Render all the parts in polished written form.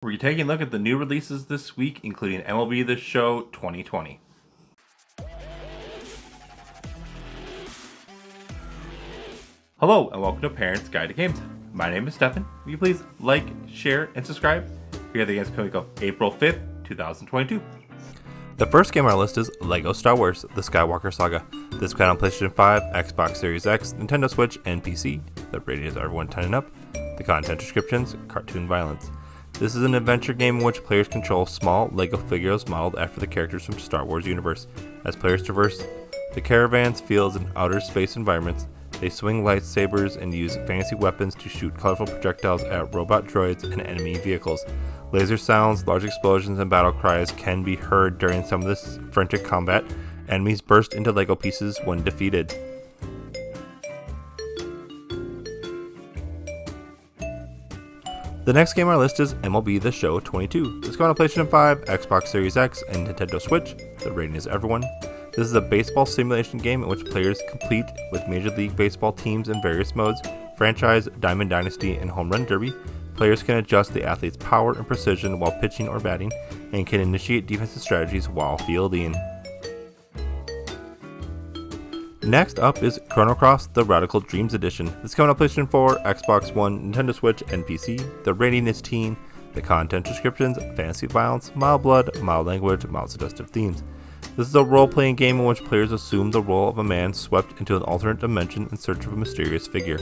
We're taking a look at the new releases this week, including MLB The Show 2020. Hello, and welcome to Parents Guide to Games. My name is Stefan. Will you please like, share, and subscribe? Here are the games coming up April 5th, 2022. The first game on our list is LEGO Star Wars: The Skywalker Saga. This came out on PlayStation 5, Xbox Series X, Nintendo Switch, and PC. The rating is everyone 10 and up. The content descriptions: cartoon violence. This is an adventure game in which players control small LEGO figures modeled after the characters from Star Wars universe. As players traverse the caravans, fields, and outer space environments, they swing lightsabers and use fancy weapons to shoot colorful projectiles at robot droids and enemy vehicles. Laser sounds, large explosions, and battle cries can be heard during some of this frantic combat. Enemies burst into LEGO pieces when defeated. The next game on our list is MLB The Show 22. This came out on PlayStation 5, Xbox Series X, and Nintendo Switch. The rating is everyone. This is a baseball simulation game in which players compete with Major League Baseball teams in various modes: franchise, Diamond Dynasty, and Home Run Derby. Players can adjust the athlete's power and precision while pitching or batting, and can initiate defensive strategies while fielding. Next up is Chrono The Radical Dreams Edition. This coming on PlayStation 4, Xbox One, Nintendo Switch, and PC. The rating is teen. The content descriptions: fantasy violence, mild blood, mild language, mild suggestive themes. This is a role-playing game in which players assume the role of a man swept into an alternate dimension in search of a mysterious figure.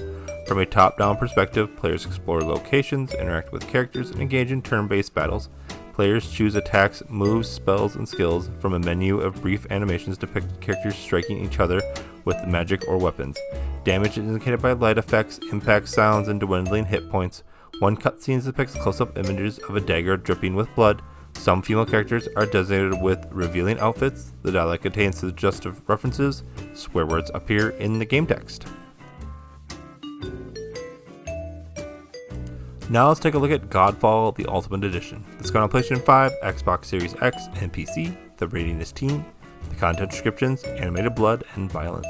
From a top-down perspective, players explore locations, interact with characters, and engage in turn-based battles. Players choose attacks, moves, spells, and skills from a menu of brief animations depicting characters striking each other with magic or weapons. Damage is indicated by light effects, impact sounds, and dwindling hit points. One cutscene depicts close-up images of a dagger dripping with blood. Some female characters are designated with revealing outfits. The dialogue contains suggestive references. Swear words appear in the game text. Now let's take a look at Godfall: The Ultimate Edition. This came out on PlayStation 5, Xbox Series X, and PC. The rating is teen. The content descriptions: animated blood and violence.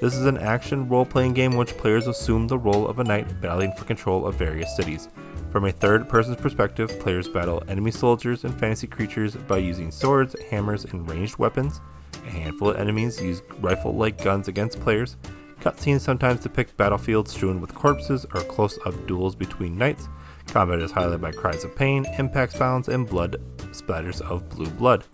This is an action role-playing game in which players assume the role of a knight battling for control of various cities. From a third-person's perspective, players battle enemy soldiers and fantasy creatures by using swords, hammers, and ranged weapons. A handful of enemies use rifle-like guns against players. Cutscenes sometimes depict battlefields strewn with corpses or close-up duels between knights. Combat is highlighted by cries of pain, impact sounds, and blood splatters of blue blood.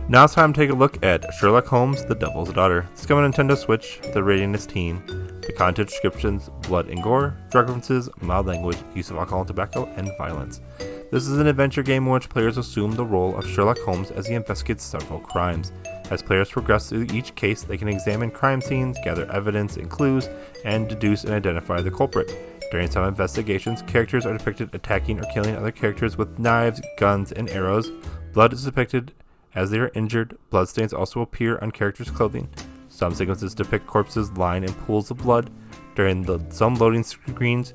Now it's time to take a look at Sherlock Holmes: The Devil's Daughter. It's coming on Nintendo Switch. The rating is teen. The content descriptions: blood and gore, drug references, mild language, use of alcohol and tobacco, and violence. This is an adventure game in which players assume the role of Sherlock Holmes as he investigates several crimes. As players progress through each case, they can examine crime scenes, gather evidence and clues, and deduce and identify the culprit. During some investigations, characters are depicted attacking or killing other characters with knives, guns, and arrows. Blood is depicted as they are injured. Bloodstains also appear on characters' clothing. Some sequences depict corpses lying in pools of blood. During some loading screens,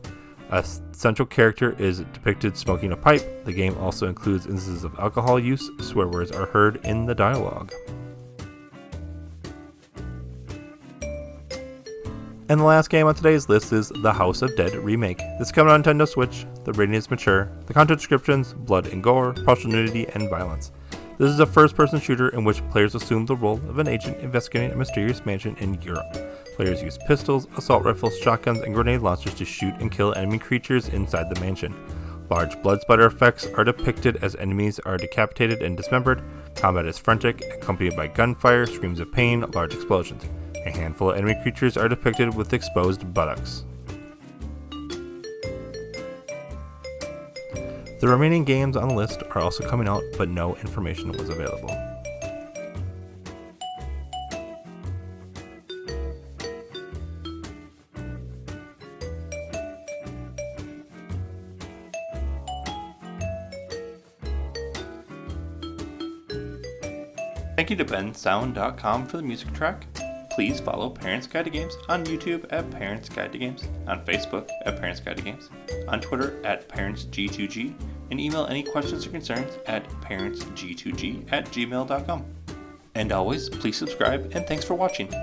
a central character is depicted smoking a pipe. The game also includes instances of alcohol use. Swear words are heard in the dialogue. And the last game on today's list is The House of Dead Remake. This is coming on Nintendo Switch. The rating is mature. The content descriptions: blood and gore, partial nudity, and violence. This is a first-person shooter in which players assume the role of an agent investigating a mysterious mansion in Europe. Players use pistols, assault rifles, shotguns, and grenade launchers to shoot and kill enemy creatures inside the mansion. Large blood splatter effects are depicted as enemies are decapitated and dismembered. Combat is frantic, accompanied by gunfire, screams of pain, large explosions. A handful of enemy creatures are depicted with exposed buttocks. The remaining games on the list are also coming out, but no information was available. Thank you to bensound.com for the music track. Please follow Parents Guide to Games on YouTube at Parents Guide to Games, on Facebook at Parents Guide to Games, on Twitter at ParentsG2G, and email any questions or concerns at parentsg2g@gmail.com. And always, please subscribe, and thanks for watching.